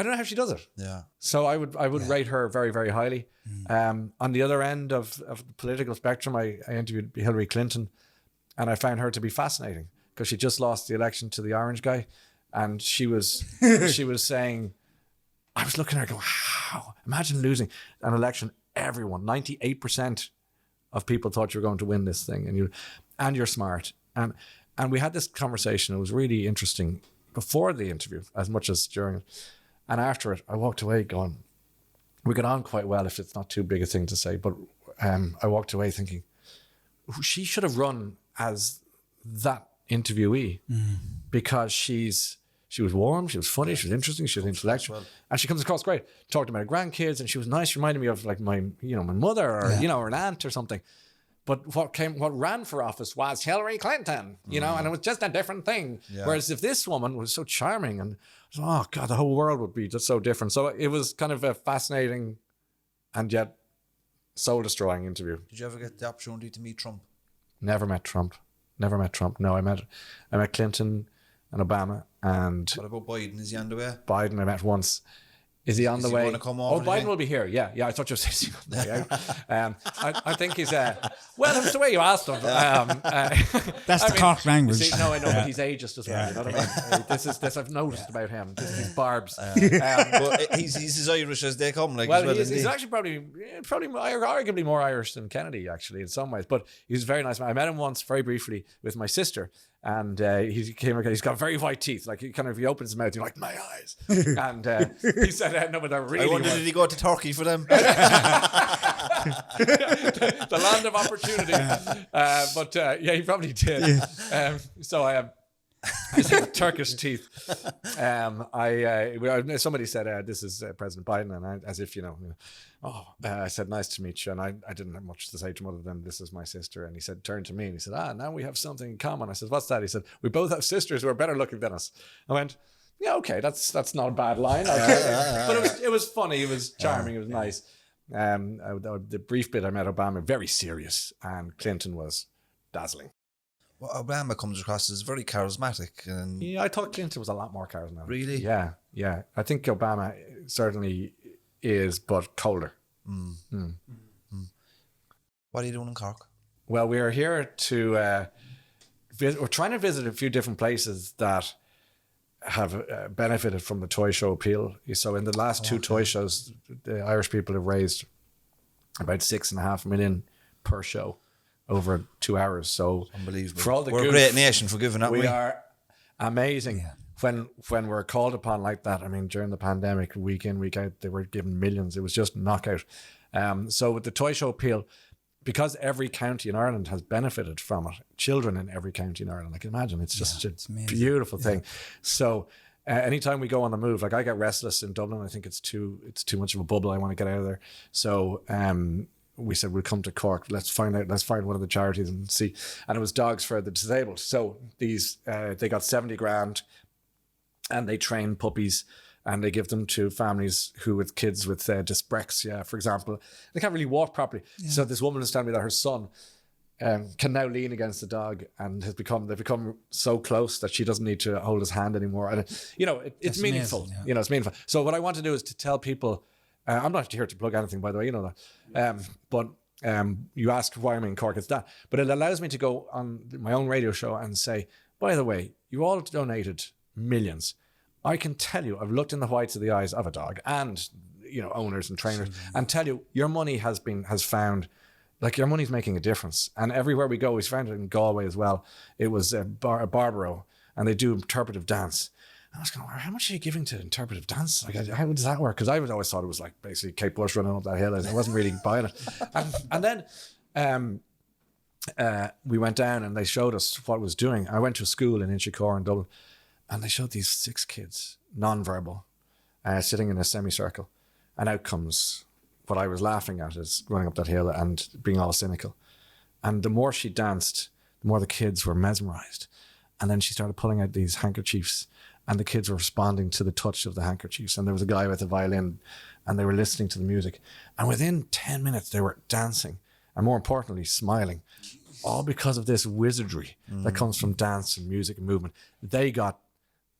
don't know how she does it. Yeah. So I would rate her very, very highly. On the other end of the political spectrum, I interviewed Hillary Clinton, and I found her to be fascinating because she just lost the election to the orange guy. And she was saying, I was looking at her going, how? Imagine losing an election. Everyone, 98% of people thought you were going to win this thing, and you're smart. And we had this conversation. It was really interesting before the interview as much as during it. And after it, I walked away going, we got on quite well if it's not too big a thing to say. But I walked away thinking, she should have run as that interviewee because she was warm, she was funny, she was interesting, she was intellectual, and she comes across great. Talked about her grandkids, and she was nice. Reminded me of like my mother or or an aunt or something. But what ran for office was Hillary Clinton, and it was just a different thing. Yeah. Whereas if this woman was so charming and oh God, the whole world would be just so different. So it was kind of a fascinating and yet soul destroying interview. Did you ever get the opportunity to meet Trump? Never met Trump. No, I met Clinton and Obama. And what about Biden? Is he on the way? Biden I met once. Is he on the way? Going to come over Biden will be here. Yeah. I thought you were saying on the way out. I think he's well, it's the way you asked him. That's the Cork language. See, no, I know, but he's ageist as well. You know what I mean? This I've noticed about him. These barbs. But he's as Irish as they come. Like, well, he's actually probably arguably more Irish than Kennedy, actually, in some ways. But he's a very nice man. I met him once, very briefly, with my sister. And he came again. He's got very white teeth. Like he opens his mouth, you're like, my eyes. And he said, no, but they're really. I wonder, did he go to Turkey for them? The land of opportunity. But he probably did. So I said Turkish teeth. Somebody said, this is President Biden, and as if I said, nice to meet you, and I didn't have much to say to him other than this is my sister. And he said, turned to me and he said, now we have something in common. I said, what's that? He said, we both have sisters who are better looking than us. I went, yeah, okay, that's not a bad line. But it was funny, it was charming, it was nice. The brief bit I met Obama, very serious, and Clinton was dazzling. Well, Obama comes across as very charismatic. And yeah, I thought Clinton was a lot more charismatic. Really? Yeah. I think Obama certainly is, but colder. What are you doing in Cork? Well, we are here to we're trying to visit a few different places that have benefited from the toy show appeal. So in the last two toy shows, the Irish people have raised about 6.5 million per show over 2 hours. So unbelievable. For all the we're a great nation for giving, aren't we? We are amazing. Yeah. When we're called upon like that, I mean, during the pandemic, week in, week out, they were given millions. It was just knockout. So with the toy show appeal, because every county in Ireland has benefited from it, children in every county in Ireland, I can imagine, it's just a beautiful thing. So anytime we go on the move, like I get restless in Dublin, I think it's too much of a bubble. I want to get out of there. So we said, we'll come to Cork. Let's find one of the charities and see. And it was Dogs for the Disabled. So these, they got 70 grand and they train puppies and they give them to families who with kids with dyspraxia, for example. They can't really walk properly. Yeah. So this woman is telling me that her son can now lean against the dog and they've become so close that she doesn't need to hold his hand anymore. And it's meaningful. Amazing, yeah. It's meaningful. So what I want to do is to tell people, I'm not here to plug anything, by the way, you know that. But you asked why I'm in Cork, it's that. But it allows me to go on my own radio show and say, by the way, you all donated millions. I can tell you, I've looked in the whites of the eyes of a dog and, owners and trainers and tell you your money has found, like your money's making a difference. And everywhere we go, we found it in Galway as well. It was a Barbaro and they do interpretive dance. And I was going, how much are you giving to interpretive dance? Like, how does that work? Because I always thought it was like basically Kate Bush running up that hill. I wasn't really buying it. And then we went down and they showed us what it was doing. I went to a school in Inchicore in Dublin and they showed these 6 kids, non-verbal, sitting in a semicircle. And out comes what I was laughing at is running up that hill and being all cynical. And the more she danced, the more the kids were mesmerized. And then she started pulling out these handkerchiefs, and the kids were responding to the touch of the handkerchiefs. And there was a guy with a violin, and they were listening to the music. And within 10 minutes, they were dancing, and more importantly, smiling, all because of this wizardry that comes from dance and music and movement. They got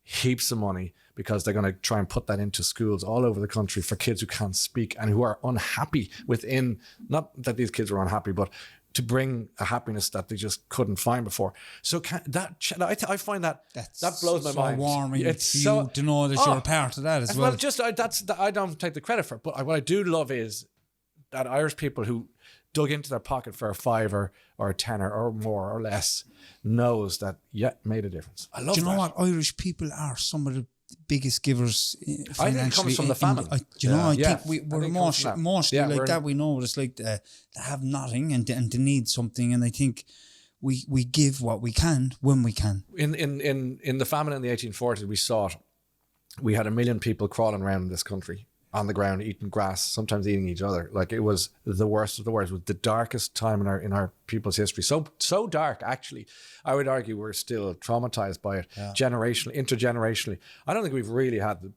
heaps of money because they're going to try and put that into schools all over the country for kids who can't speak and who are unhappy within, not that these kids were unhappy, but to bring a happiness that they just couldn't find before. So I find that blows my mind. It's so warming It's for so, you to know that you're a part of that as well. I don't take the credit for it, but what I do love is that Irish people who dug into their pocket for a fiver or a tenner or more or less knows that made a difference. I love that. Do you know what? Irish people are some of the biggest givers financially. I think it comes from the family. I think we're mostly like that. We know what it's like to have nothing and to need something, and I think we give what we can when we can. In the famine in the 1840s, we saw it. We had 1 million people crawling around this country on the ground, eating grass, sometimes eating each other. Like, it was the worst of the worst. It was the darkest time in our people's history. So dark, actually. I would argue we're still traumatized by it, generationally, intergenerationally. I don't think we've really had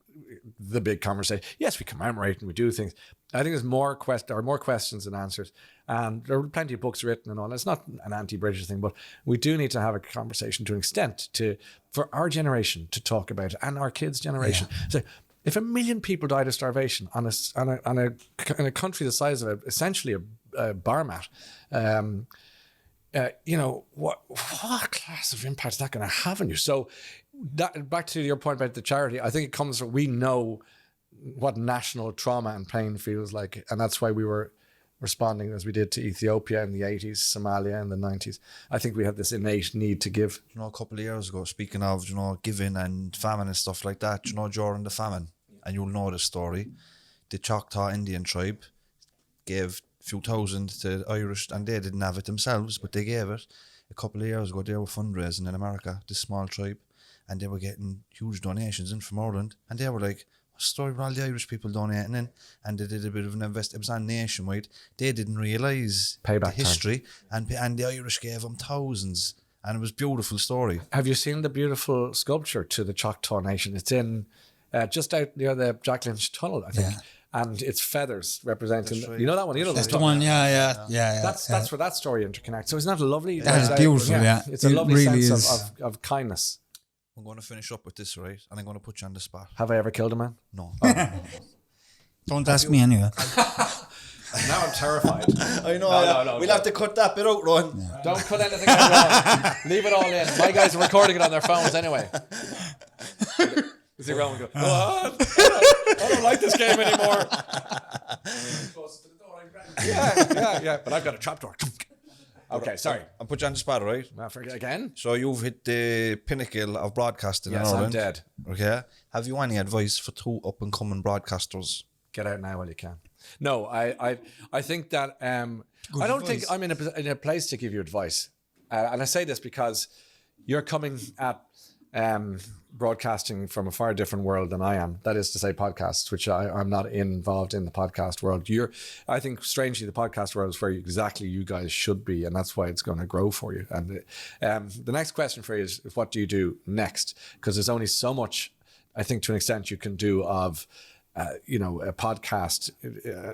the big conversation. Yes, we commemorate and we do things. I think there's more questions than answers. And there are plenty of books written and all. It's not an anti-British thing, but we do need to have a conversation to an extent for our generation to talk about it, and our kids' generation. So, if 1 million people died of starvation in a country the size of essentially a bar mat, what class of impact is that going to have on you? So, back to your point about the charity, I think it comes from, we know what national trauma and pain feels like, and that's why we were responding as we did to Ethiopia in the 80s, Somalia in the 90s. I think we have this innate need to give. A couple of years ago, speaking of, giving and famine and stuff like that, during the famine, and you'll know the story, the Choctaw Indian tribe gave a few thousand to the Irish, and they didn't have it themselves, but they gave it. A couple of years ago, they were fundraising in America, this small tribe, and they were getting huge donations in from Ireland, and they were like, story with all the Irish people donating in, and they did a bit of an invest. It was on nationwide. They didn't realise the history, and the Irish gave them thousands, and it was a beautiful story. Have you seen the beautiful sculpture to the Choctaw Nation? It's in just out near the Jack Lynch Tunnel, I think. Yeah. And it's feathers representing. Right. You know that one? You know that's the one. Yeah. That's where that story interconnects. So isn't that lovely? That is beautiful. Yeah. It's a lovely really sense of kindness. I'm going to finish up with this, right? And I'm going to put you on the spot. Have I ever killed a man? No. Don't ask me anyway. Now I'm terrified. I know. No, we'll have to cut that bit out, Ron. Yeah. Don't cut anything out, Ron. Leave it all in. My guys are recording it on their phones anyway. Is he Rowan go, I don't like this game anymore. Yeah. But I've got a trapdoor. Okay, sorry. I'll put you on the spot, right? Again? So you've hit the pinnacle of broadcasting in Ireland. Yes, I'm dead. Okay. Have you any advice for 2 up-and-coming broadcasters? Get out now while you can. No, I think that I don't think I'm in a place to give you advice. And I say this because you're coming at broadcasting from a far different world than I am. That is to say, podcasts, which I'm not involved in the podcast world. I think, strangely, the podcast world is where exactly you guys should be, and that's why it's going to grow for you. And the next question for you is, what do you do next? Because there's only so much, I think, to an extent, you can do of a podcast.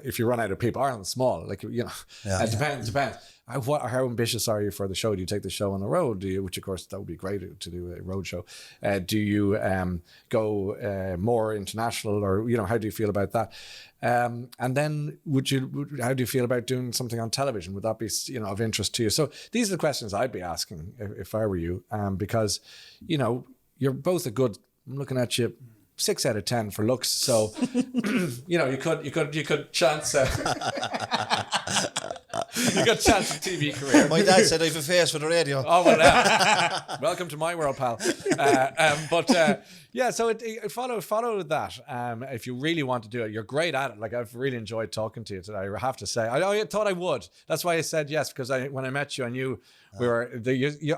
If you run out of people, Ireland's small. It depends. How ambitious are you for the show? Do you take the show on the road? Which of course that would be great to do a road show. Do you go more international, or how do you feel about that? And then how do you feel about doing something on television? Would that be of interest to you? So these are the questions I'd be asking if I were you, because you're both I'm looking at you. 6 out of 10 for looks, so you could chance you got a chance a TV career. My dad said I have a face for the radio. Oh well, welcome to my world, pal. But Yeah, so it follow that. If you really want to do it, you're great at it. Like, I've really enjoyed talking to you today. I have to say, I thought I would. That's why I said yes, because when I met you, I knew we were.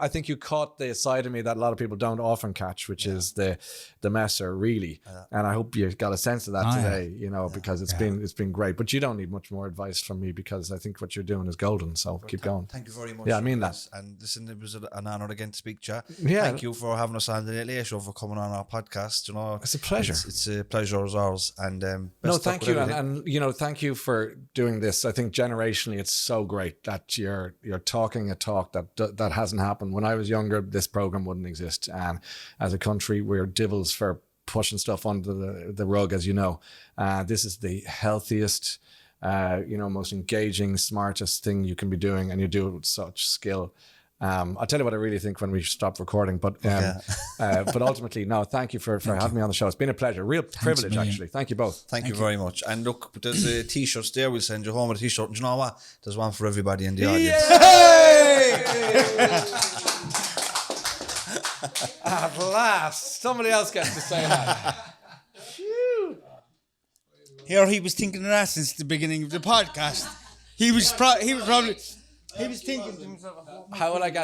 I think you caught the side of me that a lot of people don't often catch, which is the messer, really. And I hope you got a sense of that today. You know, because it's been great. But you don't need much more advice from me, because I think what you're doing is golden. So keep going. Thank you very much. Yeah, I mean that. And listen, it was an honour again to speak to you. Yeah. Thank you for having us on the Late Show, for coming on our podcast. You know, It's a pleasure. It's a pleasure as ours. And no, thank you, and you know, thank you for doing this. I think generationally, it's so great that you're talking a talk that hasn't happened. When I was younger, this program wouldn't exist, and as a country, we're divils for pushing stuff under the rug, as you know. This is the healthiest, most engaging, smartest thing you can be doing, and you do it with such skill. I'll tell you what I really think when we stop recording, but but ultimately, no, thank you for having me on the show. It's been a pleasure, real privilege, actually. Thank you both. Thank you very much. And look, there's t-shirts there. We'll send you home with a t-shirt. And you know what? There's one for everybody in the audience. At last, somebody else gets to say that. Here he was thinking of that since the beginning of the podcast. He was thinking to himself, how will I get